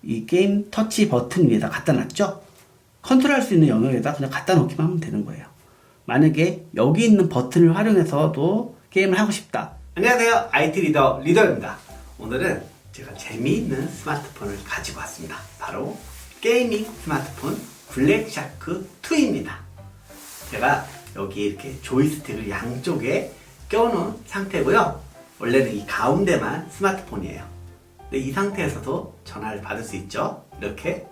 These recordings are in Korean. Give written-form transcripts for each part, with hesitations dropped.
이 게임 터치 버튼 위에다 갖다 놨죠? 컨트롤할 수 있는 영역에다 그냥 갖다 놓기만 하면 되는 거예요. 만약에 여기 있는 버튼을 활용해서도 게임을 하고 싶다. 안녕하세요. IT 리더 리더입니다. 오늘은 제가 재미있는 스마트폰을 가지고 왔습니다. 바로 게이밍 스마트폰 블랙샤크 2입니다. 제가 여기 이렇게 조이스틱을 양쪽에 껴놓은 상태고요. 원래는 이 가운데만 스마트폰이에요. 근데 이 상태에서도 전화를 받을 수 있죠. 이렇게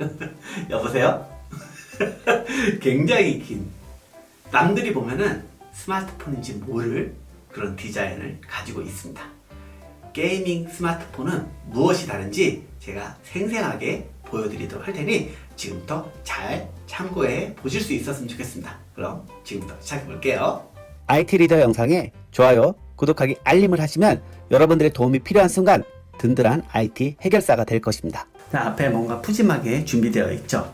여보세요? 굉장히 긴, 남들이 보면은 스마트폰인지 모를 그런 디자인을 가지고 있습니다. 게이밍 스마트폰은 무엇이 다른지 제가 생생하게 보여드리도록 할 테니 지금부터 잘 참고해 보실 수 있었으면 좋겠습니다. 그럼 지금부터 시작해 볼게요. IT 리더 영상에 좋아요, 구독하기, 알림을 하시면 여러분들의 도움이 필요한 순간 든든한 IT 해결사가 될 것입니다. 자, 앞에 뭔가 푸짐하게 준비되어 있죠.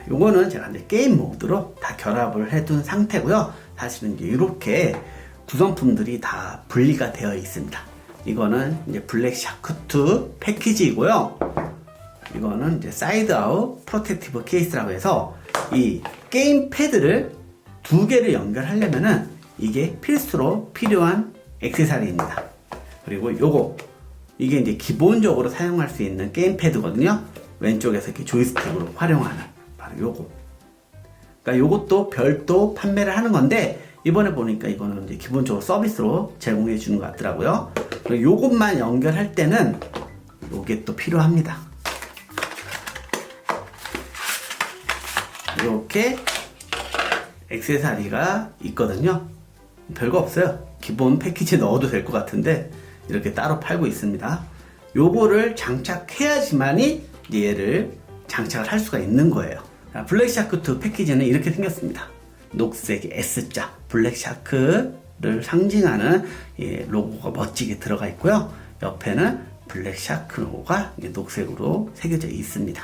요거는 제가 이제 게임 모드로 다 결합을 해둔 상태고요. 사실은 이제 이렇게 구성품들이 다 분리가 되어 있습니다. 이거는 이제 블랙샤크2 패키지이고요. 이거는 이제 사이드 아웃 프로텍티브 케이스라고 해서 이 게임 패드를 두 개를 연결하려면은 이게 필수로 필요한 액세서리입니다. 그리고 요거, 이게 이제 기본적으로 사용할 수 있는 게임 패드거든요. 왼쪽에서 이렇게 조이스틱으로 활용하는 바로 요거. 그러니까 요것도 별도 판매를 하는 건데 이번에 보니까 이거는 이제 기본적으로 서비스로 제공해 주는 것 같더라고요. 그리고 요것만 연결할 때는 요게 또 필요합니다. 이렇게 액세서리가 있거든요. 별거 없어요. 기본 패키지에 넣어도 될 것 같은데 이렇게 따로 팔고 있습니다. 요거를 장착해야지만이 얘를 장착을 할 수가 있는 거예요. 블랙샤크2 패키지는 이렇게 생겼습니다. 녹색 S자 블랙샤크를 상징하는 로고가 멋지게 들어가 있고요. 옆에는 블랙샤크 로고가 녹색으로 새겨져 있습니다.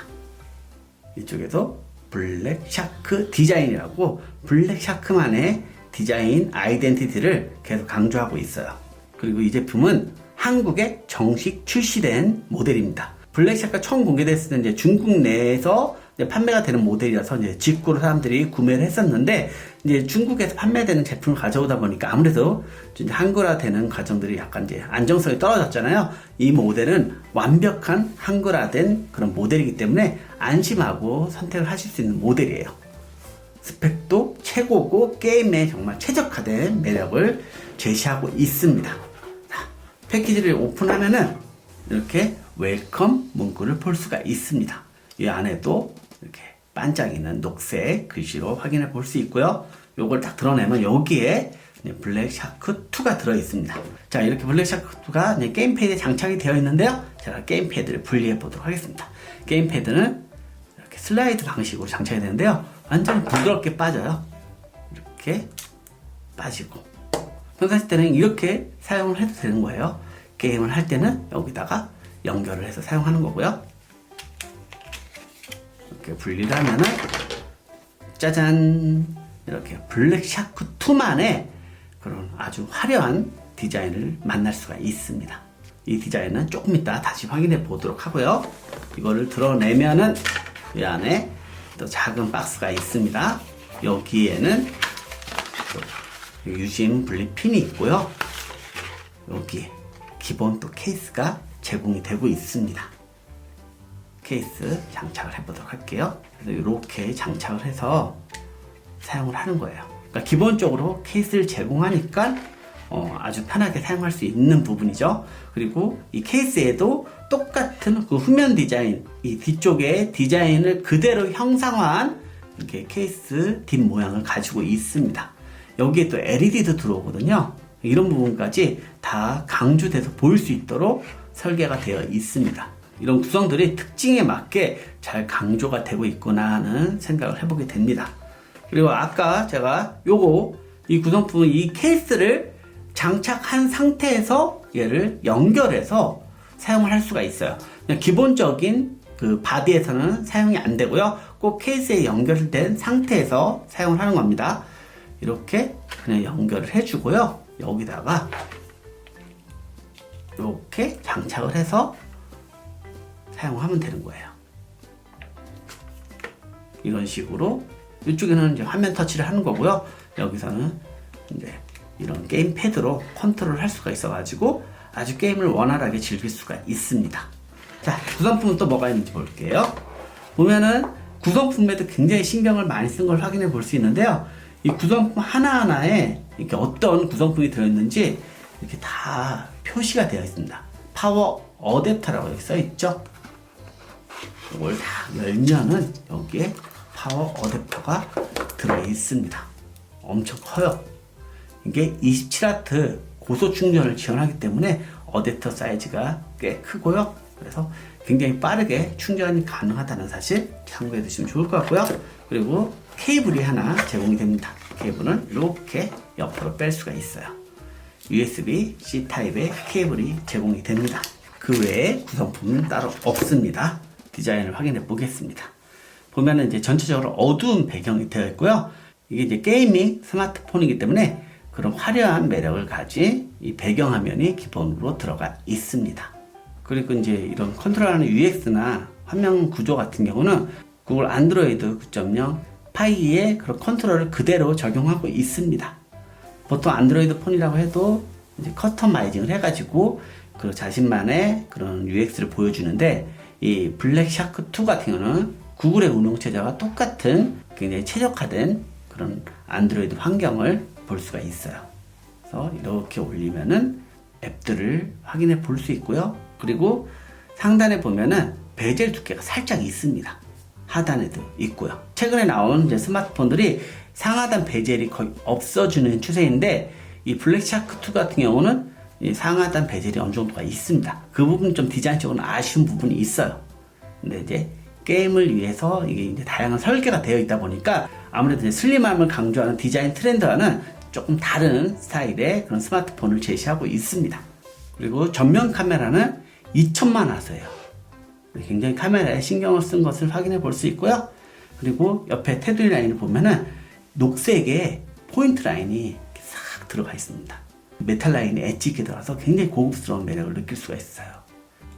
이쪽에도 블랙샤크 디자인이라고 블랙샤크만의 디자인 아이덴티티를 계속 강조하고 있어요. 그리고 이 제품은 한국에 정식 출시된 모델입니다. 블랙샤크가 처음 공개됐을 때 이제 중국 내에서 이제 판매가 되는 모델이라서 이제 직구로 사람들이 구매를 했었는데 이제 중국에서 판매되는 제품을 가져오다 보니까 아무래도 이제 한글화되는 과정들이 약간 이제 안정성이 떨어졌잖아요. 이 모델은 완벽한 한글화된 그런 모델이기 때문에 안심하고 선택을 하실 수 있는 모델이에요. 스펙도 최고고 게임에 정말 최적화된 매력을 제시하고 있습니다. 자, 패키지를 오픈하면은 이렇게 웰컴 문구를 볼 수가 있습니다. 이 안에도 이렇게 반짝이는 녹색 글씨로 확인해 볼 수 있고요. 요걸 딱 드러내면 여기에 블랙샤크2가 들어 있습니다. 자, 이렇게 블랙샤크2가 게임패드에 장착이 되어 있는데요. 제가 게임패드를 분리해 보도록 하겠습니다. 게임패드는 이렇게 슬라이드 방식으로 장착이 되는데요. 완전 부드럽게 빠져요. 이렇게 빠지고. 평상시 때는 이렇게 사용을 해도 되는 거예요. 게임을 할 때는 여기다가 연결을 해서 사용하는 거고요. 이렇게 분리를 하면은 짜잔! 이렇게 블랙샤크2만의 그런 아주 화려한 디자인을 만날 수가 있습니다. 이 디자인은 조금 이따 다시 확인해 보도록 하고요. 이거를 드러내면은 이 안에 또 작은 박스가 있습니다. 여기에는 또 유심 분리 핀이 있고요. 여기 기본 또 케이스가 제공이 되고 있습니다. 케이스 장착을 해보도록 할게요. 그래서 이렇게 장착을 해서 사용을 하는 거예요. 그러니까 기본적으로 케이스를 제공하니까 아주 편하게 사용할 수 있는 부분이죠. 그리고 이 케이스에도 똑같은 그 후면 디자인, 이 뒤쪽에 디자인을 그대로 형상화한 이렇게 케이스 뒷 모양을 가지고 있습니다. 여기에 또 LED도 들어오거든요. 이런 부분까지 다 강조돼서 보일 수 있도록 설계가 되어 있습니다. 이런 구성들이 특징에 맞게 잘 강조가 되고 있구나 하는 생각을 해보게 됩니다. 그리고 아까 제가 이 구성품은 이 케이스를 장착한 상태에서 얘를 연결해서 사용을 할 수가 있어요. 그냥 기본적인 그 바디에서는 사용이 안 되고요. 꼭 케이스에 연결된 상태에서 사용을 하는 겁니다. 이렇게 그냥 연결을 해주고요. 여기다가 이렇게 장착을 해서 사용하면 되는 거예요. 이런 식으로 이쪽에는 이제 화면 터치를 하는 거고요. 여기서는 이제 이런 게임 패드로 컨트롤 할 수가 있어가지고 아주 게임을 원활하게 즐길 수가 있습니다. 자, 구성품은 또 뭐가 있는지 볼게요. 보면은 구성품에도 굉장히 신경을 많이 쓴 걸 확인해 볼 수 있는데요. 이 구성품 하나하나에 이렇게 어떤 구성품이 들어있는지 이렇게 다 표시가 되어 있습니다. 파워 어댑터라고 여기 써 있죠. 이걸 다 열면은 여기에 파워 어댑터가 들어 있습니다. 엄청 커요. 이게 27W 고속 충전을 지원하기 때문에 어댑터 사이즈가 꽤 크고요. 그래서 굉장히 빠르게 충전이 가능하다는 사실 참고해 두시면 좋을 것 같고요. 그리고 케이블이 하나 제공이 됩니다. 케이블은 이렇게 옆으로 뺄 수가 있어요. USB-C 타입의 케이블이 제공이 됩니다. 그 외에 구성품은 따로 없습니다. 디자인을 확인해 보겠습니다. 보면은 이제 전체적으로 어두운 배경이 되어 있고요. 이게 이제 게이밍 스마트폰이기 때문에 그런 화려한 매력을 가진 이 배경화면이 기본으로 들어가 있습니다. 그리고 이제 이런 컨트롤하는 UX나 화면 구조 같은 경우는 구글 안드로이드 9.0 파이의 그런 컨트롤을 그대로 적용하고 있습니다. 보통 안드로이드 폰이라고 해도 이제 커스터마이징을 해가지고 그 자신만의 그런 UX를 보여주는데 이 블랙샤크 2 같은 경우는 구글의 운영체제와 똑같은 굉장히 최적화된 그런 안드로이드 환경을 볼 수가 있어요. 그래서 이렇게 올리면은 앱들을 확인해 볼 수 있고요. 그리고 상단에 보면은 베젤 두께가 살짝 있습니다. 하단에도 있고요. 최근에 나온 이제 스마트폰들이 상하단 베젤이 거의 없어지는 추세인데 이 블랙샤크 2 같은 경우는 이 상하단 베젤이 어느 정도가 있습니다. 그 부분 좀 디자인적으로 아쉬운 부분이 있어요. 근데 이제 게임을 위해서 이게 이제 다양한 설계가 되어 있다 보니까 아무래도 이제 슬림함을 강조하는 디자인 트렌드와는 조금 다른 스타일의 그런 스마트폰을 제시하고 있습니다. 그리고 전면 카메라는 2000만 화소예요. 굉장히 카메라에 신경을 쓴 것을 확인해 볼 수 있고요. 그리고 옆에 테두리 라인을 보면은 녹색의 포인트 라인이 싹 들어가 있습니다. 메탈 라인이 엣지 있게 들어가서 굉장히 고급스러운 매력을 느낄 수가 있어요.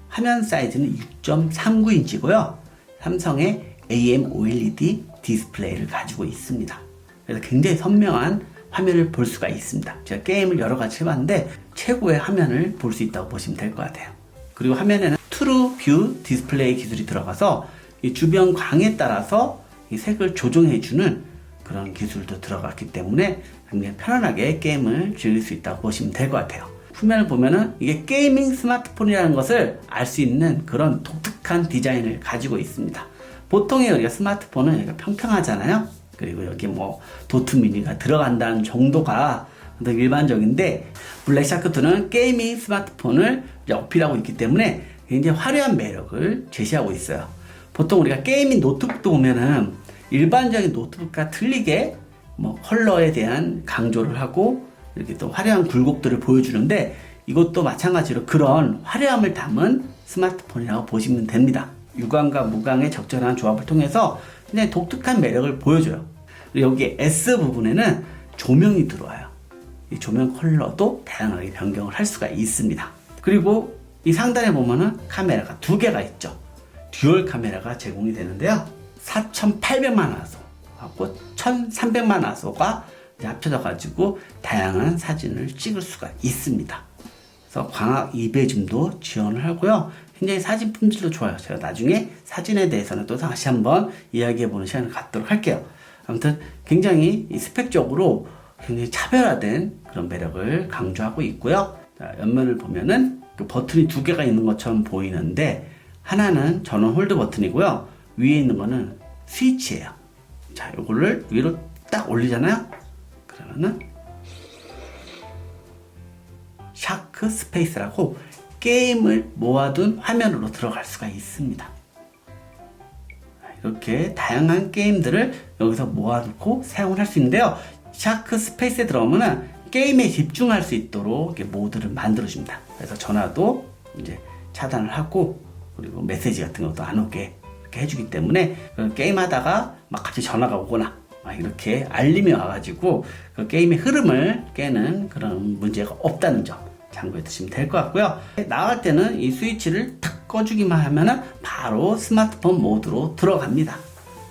화면 사이즈는 6.39인치고요. 삼성의 AMOLED 디스플레이를 가지고 있습니다. 그래서 굉장히 선명한 화면을 볼 수가 있습니다. 제가 게임을 여러 가지 해봤는데 최고의 화면을 볼 수 있다고 보시면 될 것 같아요. 그리고 화면에는 트루 뷰 디스플레이 기술이 들어가서 이 주변 광에 따라서 이 색을 조정해주는 그런 기술도 들어갔기 때문에 굉장히 편안하게 게임을 즐길 수 있다고 보시면 될 것 같아요. 후면을 보면은 이게 게이밍 스마트폰이라는 것을 알 수 있는 그런 독특한 디자인을 가지고 있습니다. 보통의 우리가 스마트폰은 여기가 평평하잖아요. 그리고 여기 뭐 도트 미니가 들어간다는 정도가 더 일반적인데 블랙샤크2는 게이밍 스마트폰을 어필하고 있기 때문에 굉장히 화려한 매력을 제시하고 있어요. 보통 우리가 게이밍 노트북도 보면은 일반적인 노트북과 틀리게 뭐 컬러에 대한 강조를 하고 이렇게 또 화려한 굴곡들을 보여주는데 이것도 마찬가지로 그런 화려함을 담은 스마트폰이라고 보시면 됩니다. 유광과 무광의 적절한 조합을 통해서 굉장히 독특한 매력을 보여줘요. 그리고 여기 S 부분에는 조명이 들어와요. 이 조명 컬러도 다양하게 변경을 할 수가 있습니다. 그리고 이 상단에 보면은 카메라가 두 개가 있죠. 듀얼 카메라가 제공이 되는데요. 4800만 화소하고 1300만 화소가 합쳐져 가지고 다양한 사진을 찍을 수가 있습니다. 그래서 광학 2배줌도 지원을 하고요. 굉장히 사진 품질도 좋아요. 제가 나중에 사진에 대해서는 또 다시 한번 이야기해보는 시간을 갖도록 할게요. 아무튼 굉장히 이 스펙적으로 굉장히 차별화된 그런 매력을 강조하고 있고요. 자, 옆면을 보면은 그 버튼이 두 개가 있는 것처럼 보이는데 하나는 전원 홀드 버튼이고요. 위에 있는 거는 스위치예요. 자, 요거를 위로 딱 올리잖아요. 그러면은 샤크 스페이스라고 게임을 모아둔 화면으로 들어갈 수가 있습니다. 이렇게 다양한 게임들을 여기서 모아놓고 사용을 할 수 있는데요. 샤크 스페이스에 들어오면 게임에 집중할 수 있도록 이렇게 모드를 만들어줍니다. 그래서 전화도 이제 차단을 하고 그리고 메시지 같은 것도 안 오게 이렇게 해주기 때문에 게임하다가 막 갑자기 전화가 오거나 이렇게 알림이 와가지고 그 게임의 흐름을 깨는 그런 문제가 없다는 점 참고해 두시면 될 것 같고요. 나갈 때는 이 스위치를 탁 꺼주기만 하면은 바로 스마트폰 모드로 들어갑니다.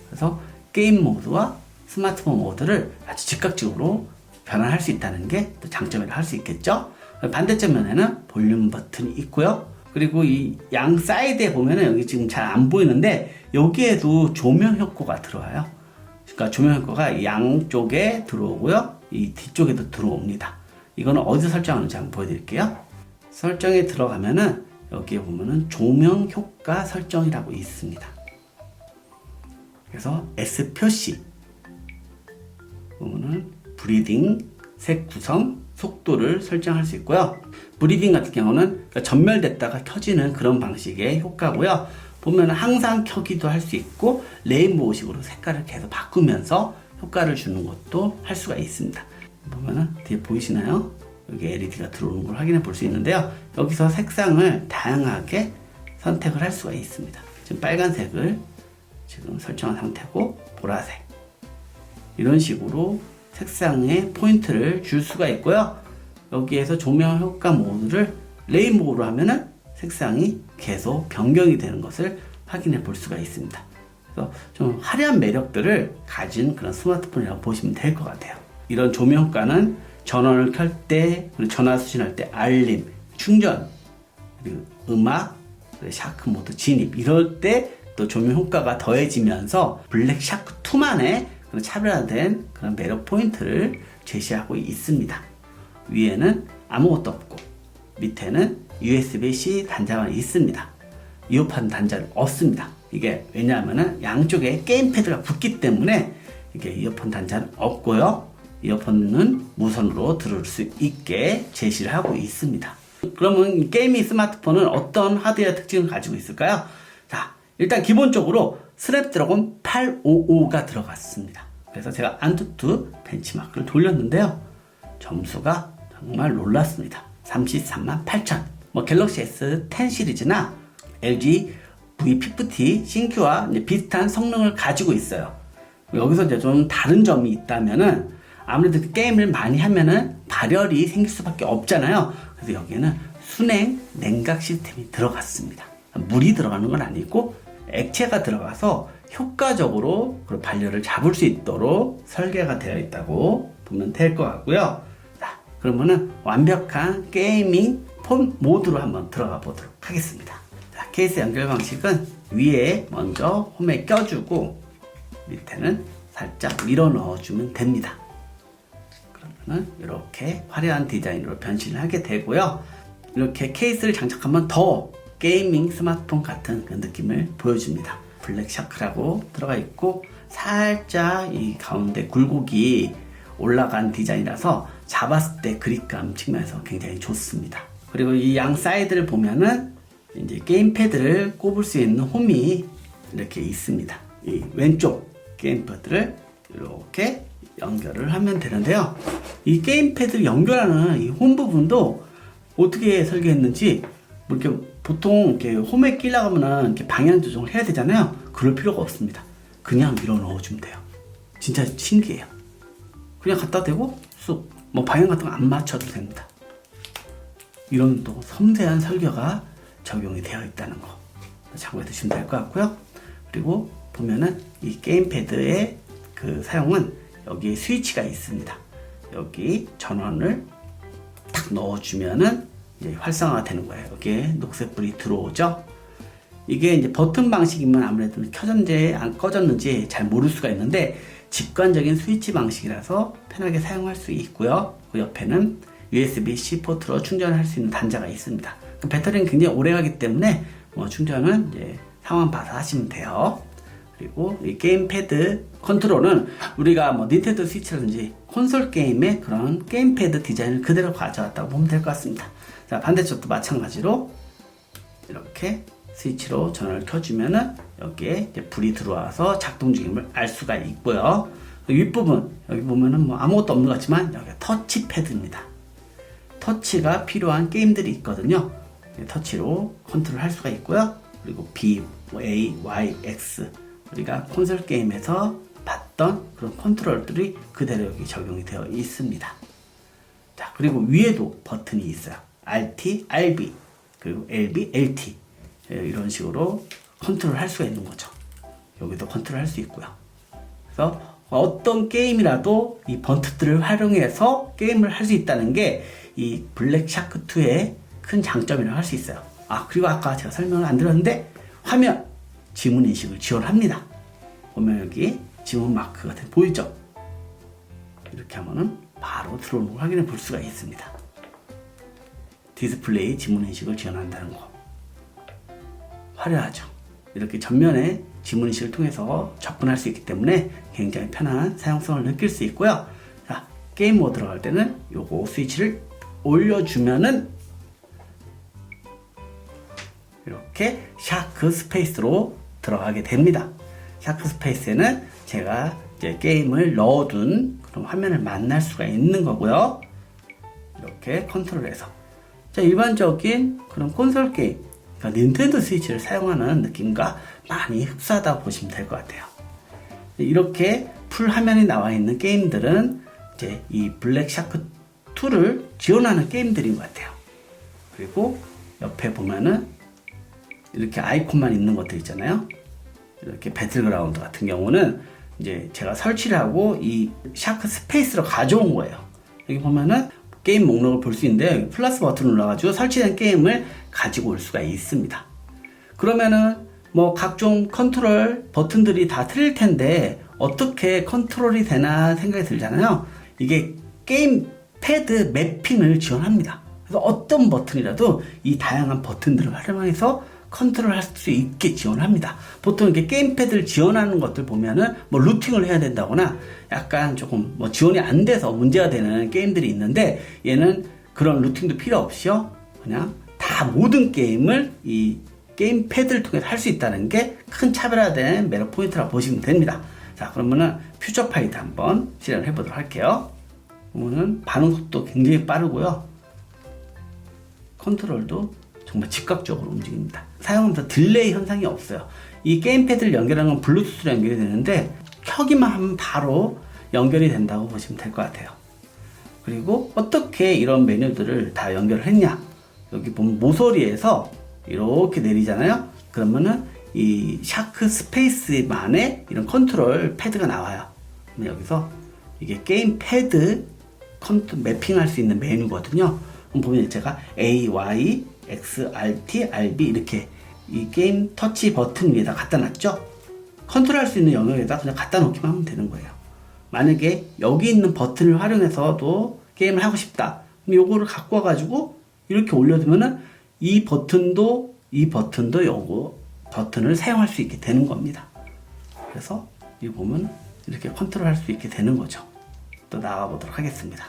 그래서 게임 모드와 스마트폰 모드를 아주 즉각적으로 변환할 수 있다는 게 또 장점이라 할 수 있겠죠. 반대쪽 면에는 볼륨 버튼이 있고요. 그리고 이 양 사이드에 보면은 여기 지금 잘 안 보이는데 여기에도 조명 효과가 들어와요. 그러니까 조명 효과가 양쪽에 들어오고요. 이 뒤쪽에도 들어옵니다. 이거는 어디서 설정하는지 한번 보여드릴게요. 설정에 들어가면은 여기에 보면은 조명 효과 설정이라고 있습니다. 그래서 S 표시 보면은 브리딩, 색 구성, 속도를 설정할 수 있고요. 브리딩 같은 경우는 전멸됐다가 켜지는 그런 방식의 효과고요. 보면 항상 켜기도 할 수 있고 레인보우식으로 색깔을 계속 바꾸면서 효과를 주는 것도 할 수가 있습니다. 보면은 뒤에 보이시나요? 여기 LED가 들어오는 걸 확인해 볼 수 있는데요. 여기서 색상을 다양하게 선택을 할 수가 있습니다. 지금 빨간색을 지금 설정한 상태고 보라색 이런 식으로 색상에 포인트를 줄 수가 있고요. 여기에서 조명 효과 모드를 레인보우로 하면은 색상이 계속 변경이 되는 것을 확인해 볼 수가 있습니다. 그래서 좀 화려한 매력들을 가진 그런 스마트폰이라고 보시면 될 것 같아요. 이런 조명 효과는 전원을 켤 때, 그리고 전화 수신할 때 알림, 충전, 그리고 음악, 샤크 모드 진입 이럴 때 또 조명 효과가 더해지면서 블랙 샤크 2만의 그런 차별화된 그런 매력 포인트를 제시하고 있습니다. 위에는 아무것도 없고 밑에는 USB-C 단자만 있습니다. 이어폰 단자는 없습니다. 이게 왜냐하면 양쪽에 게임패드가 붙기 때문에 이게 이어폰 단자는 없고요. 이어폰은 무선으로 들을 수 있게 제시를 하고 있습니다. 그러면 게이밍 스마트폰은 어떤 하드웨어 특징을 가지고 있을까요? 자, 일단 기본적으로 스냅드래곤 855가 들어갔습니다. 그래서 제가 안투투 벤치마크를 돌렸는데요. 점수가 정말 놀랐습니다. 338,000. 갤럭시 S10 시리즈나 LG V50 신규와 비슷한 성능을 가지고 있어요. 여기서 이제 좀 다른 점이 있다면은 아무래도 게임을 많이 하면은 발열이 생길 수밖에 없잖아요. 그래서 여기에는 순행 냉각 시스템이 들어갔습니다. 물이 들어가는 건 아니고 액체가 들어가서 효과적으로 발열을 잡을 수 있도록 설계가 되어 있다고 보면 될 것 같고요. 자, 그러면은 완벽한 게이밍 폰 모드로 한번 들어가 보도록 하겠습니다. 자, 케이스 연결 방식은 위에 먼저 홈에 껴주고 밑에는 살짝 밀어 넣어주면 됩니다. 그러면은 이렇게 화려한 디자인으로 변신을 하게 되고요. 이렇게 케이스를 장착하면 더 게이밍 스마트폰 같은 그 느낌을 보여줍니다. 블랙 샤크라고 들어가 있고 살짝 이 가운데 굴곡이 올라간 디자인이라서 잡았을 때 그립감 측면에서 굉장히 좋습니다. 그리고 이 양 사이드를 보면은 이제 게임패드를 꼽을 수 있는 홈이 이렇게 있습니다. 이 왼쪽 게임패드를 이렇게 연결을 하면 되는데요. 이 게임패드를 연결하는 이 홈 부분도 어떻게 설계했는지 이렇게 보통 이렇게 홈에 끼려고 하면은 이렇게 방향 조정을 해야 되잖아요. 그럴 필요가 없습니다. 그냥 밀어 넣어주면 돼요. 진짜 신기해요. 그냥 갖다 대고 쑥 방향 같은 거 안 맞춰도 됩니다. 이런 또 섬세한 설계가 적용이 되어 있다는 거 참고해 두시면 될 것 같고요. 그리고 보면은 이 게임패드의 그 사용은 여기 스위치가 있습니다. 여기 전원을 딱 넣어주면은 이제 활성화가 되는 거예요. 여기에 녹색불이 들어오죠. 이게 이제 버튼 방식이면 아무래도 켜졌는지 안 꺼졌는지 잘 모를 수가 있는데 직관적인 스위치 방식이라서 편하게 사용할 수 있고요. 그 옆에는 USB-C 포트로 충전할 수 있는 단자가 있습니다. 그 배터리는 굉장히 오래 가기 때문에 충전은 이제 상황 봐서 하시면 돼요. 그리고 이 게임패드 컨트롤은 우리가 닌텐도 스위치라든지 콘솔 게임의 그런 게임패드 디자인을 그대로 가져왔다고 보면 될 것 같습니다. 자, 반대쪽도 마찬가지로 이렇게 스위치로 전원을 켜주면은 여기에 이제 불이 들어와서 작동 중임을 알 수가 있고요. 윗부분 여기 보면은 아무것도 없는 것 같지만 여기가 터치패드입니다. 터치가 필요한 게임들이 있거든요. 터치로 컨트롤 할 수가 있고요. 그리고 B, A, Y, X 우리가 콘솔 게임에서 봤던 그런 컨트롤들이 그대로 여기 적용이 되어 있습니다. 자, 그리고 위에도 버튼이 있어요. RT, RB, 그리고 LB, LT 이런 식으로 컨트롤 할 수가 있는 거죠. 여기도 컨트롤 할 수 있고요. 그래서 어떤 게임이라도 이 번트들을 활용해서 게임을 할 수 있다는 게 이 블랙샤크2의 큰 장점이라고 할 수 있어요. 그리고 아까 제가 설명을 안 드렸는데 화면 지문 인식을 지원합니다. 보면 여기 지문 마크가 보이죠? 이렇게 하면은 바로 들어오는 걸 확인해 볼 수가 있습니다. 디스플레이 지문 인식을 지원한다는 거. 화려하죠? 이렇게 전면에 지문 인식을 통해서 접근할 수 있기 때문에 굉장히 편한 사용성을 느낄 수 있고요. 자, 게임 모드 들어갈 때는 요거 스위치를 올려주면은 이렇게 샤크 스페이스로 들어가게 됩니다. 샤크 스페이스에는 제가 이제 게임을 넣어둔 그런 화면을 만날 수가 있는 거고요. 이렇게 컨트롤해서. 자, 일반적인 그런 콘솔 게임, 그러니까 닌텐도 스위치를 사용하는 느낌과 많이 흡사하다고 보시면 될 것 같아요. 이렇게 풀 화면이 나와 있는 게임들은 이제 이 블랙샤크2를 지원하는 게임들인 것 같아요. 그리고 옆에 보면은 이렇게 아이콘만 있는 것들 있잖아요. 이렇게 배틀그라운드 같은 경우는 이제 제가 설치를 하고 이 샤크 스페이스로 가져온 거예요. 여기 보면은 게임 목록을 볼 수 있는데 플러스 버튼을 눌러가지고 설치된 게임을 가지고 올 수가 있습니다. 그러면은 뭐 각종 컨트롤 버튼들이 다 틀릴 텐데 어떻게 컨트롤이 되나 생각이 들잖아요. 이게 게임 패드 매핑을 지원합니다. 그래서 어떤 버튼이라도 이 다양한 버튼들을 활용해서 컨트롤할 수 있게 지원합니다. 보통 이렇게 게임패드를 지원하는 것들 보면은 뭐 루팅을 해야 된다거나 약간 조금 뭐 지원이 안 돼서 문제가 되는 게임들이 있는데 얘는 그런 루팅도 필요 없이요. 그냥 다 모든 게임을 이 게임패드를 통해서 할 수 있다는 게 큰 차별화된 매력 포인트라고 보시면 됩니다. 자, 그러면은 퓨처파이트 한번 실행을 해보도록 할게요. 보면은 반응 속도 굉장히 빠르고요. 컨트롤도 정말 즉각적으로 움직입니다. 사용하면서 딜레이 현상이 없어요. 이 게임패드를 연결하는 건 블루투스로 연결이 되는데 켜기만 하면 바로 연결이 된다고 보시면 될 것 같아요. 그리고 어떻게 이런 메뉴들을 다 연결을 했냐, 여기 보면 모서리에서 이렇게 내리잖아요. 그러면은 이 샤크 스페이스만의 이런 컨트롤 패드가 나와요. 여기서 이게 게임 패드 매핑할 수 있는 메뉴거든요. 보면 제가 A, Y, X, R, T, R, B 이렇게 이 게임 터치 버튼 위에다 갖다 놨죠. 컨트롤할 수 있는 영역에다 그냥 갖다 놓기만 하면 되는 거예요. 만약에 여기 있는 버튼을 활용해서도 게임을 하고 싶다, 그럼 요거를 갖고 와가지고 이렇게 올려두면은 이 버튼도 요거 버튼을 사용할 수 있게 되는 겁니다. 그래서 이 보면 이렇게 컨트롤할 수 있게 되는 거죠. 또 나가 보도록 하겠습니다.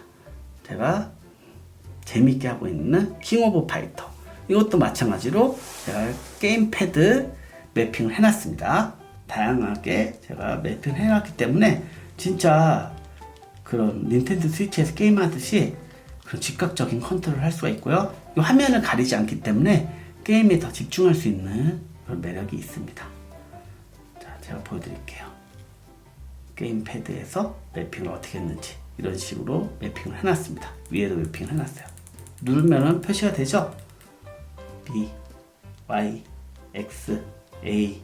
제가 재밌게 하고 있는 킹 오브 파이터, 이것도 마찬가지로 제가 게임 패드 매핑을 해놨습니다. 다양하게 제가 매핑을 해놨기 때문에 진짜 그런 닌텐도 스위치에서 게임하듯이 그런 즉각적인 컨트롤을 할 수가 있고요. 이 화면을 가리지 않기 때문에 게임에 더 집중할 수 있는 그런 매력이 있습니다. 자, 제가 보여드릴게요. 게임 패드에서 매핑을 어떻게 했는지 이런 식으로 매핑을 해놨습니다. 위에도 매핑을 해놨어요. 누르면은 표시가 되죠? B, Y, X, A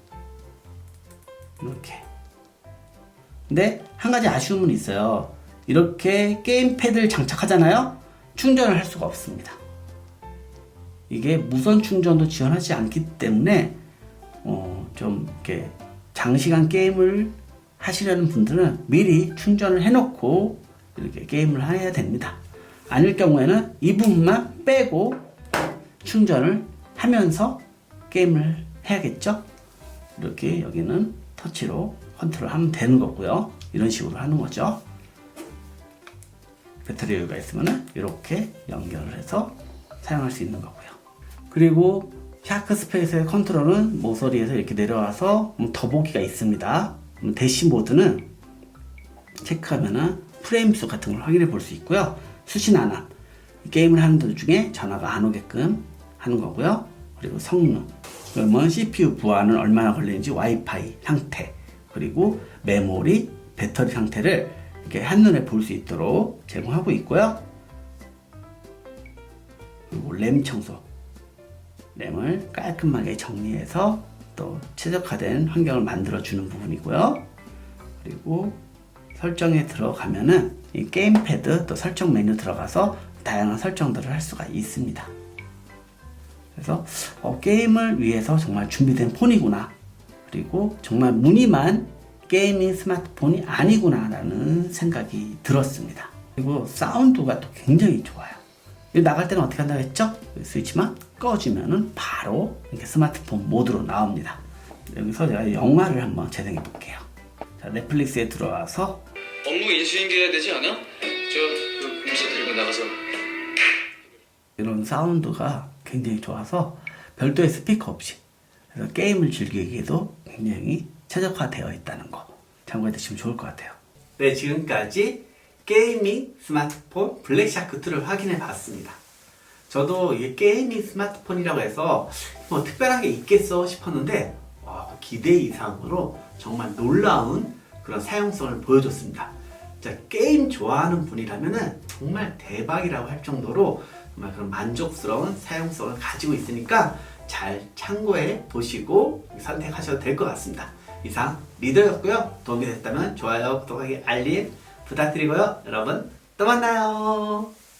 이렇게. 근데 한 가지 아쉬움은 있어요. 이렇게 게임 패드를 장착하잖아요. 충전을 할 수가 없습니다. 이게 무선 충전도 지원하지 않기 때문에 좀 이렇게 장시간 게임을 하시려는 분들은 미리 충전을 해놓고 이렇게 게임을 해야 됩니다. 아닐 경우에는 이 부분만 빼고 충전을 하면서 게임을 해야겠죠. 이렇게 여기는 터치로 컨트롤하면 되는 거고요. 이런 식으로 하는 거죠. 배터리 여유가 있으면 이렇게 연결을 해서 사용할 수 있는 거고요. 그리고 샤크 스페이스의 컨트롤은 모서리에서 이렇게 내려와서 더보기가 있습니다. 대시 모드는 체크하면은 프레임 수 같은 걸 확인해 볼 수 있고요. 수신 안함, 게임을 하는 도중에 전화가 안 오게끔 하는 거고요. 그리고 성능, 그러면 CPU 부하는 얼마나 걸리는지, 와이파이 상태, 그리고 메모리, 배터리 상태를 이렇게 한눈에 볼 수 있도록 제공하고 있고요. 그리고 램 청소, 램을 깔끔하게 정리해서 또 최적화된 환경을 만들어 주는 부분이고요. 그리고 설정에 들어가면은 이 게임패드 또 설정 메뉴 들어가서 다양한 설정들을 할 수가 있습니다. 그래서 게임을 위해서 정말 준비된 폰이구나. 그리고 정말 무늬만 게이밍 스마트폰이 아니구나 라는 생각이 들었습니다. 그리고 사운드가 또 굉장히 좋아요. 나갈 때는 어떻게 한다고 했죠? 스위치만 꺼주면은 바로 이렇게 스마트폰 모드로 나옵니다. 여기서 제가 영화를 한번 재생해 볼게요. 자, 넷플릭스에 들어와서 업무 인수인계해야 되지 않아? 저 공서 데리고 나가서. 이런 사운드가 굉장히 좋아서 별도의 스피커 없이 그래서 게임을 즐기기에도 굉장히 최적화되어 있다는 거 참고해 두시면 좋을 것 같아요. 네, 지금까지 게이밍 스마트폰 블랙샤크2를 확인해 봤습니다. 저도 이게 게이밍 스마트폰이라고 해서 뭐 특별한 게 있겠어 싶었는데 기대 이상으로 정말 놀라운 그런 사용성을 보여줬습니다. 자, 게임 좋아하는 분이라면 정말 대박이라고 할 정도로 정말 그런 만족스러운 사용성을 가지고 있으니까 잘 참고해 보시고 선택하셔도 될 것 같습니다. 이상 리더였고요. 도움이 됐다면 좋아요, 구독하기, 알림 부탁드리고요. 여러분 또 만나요.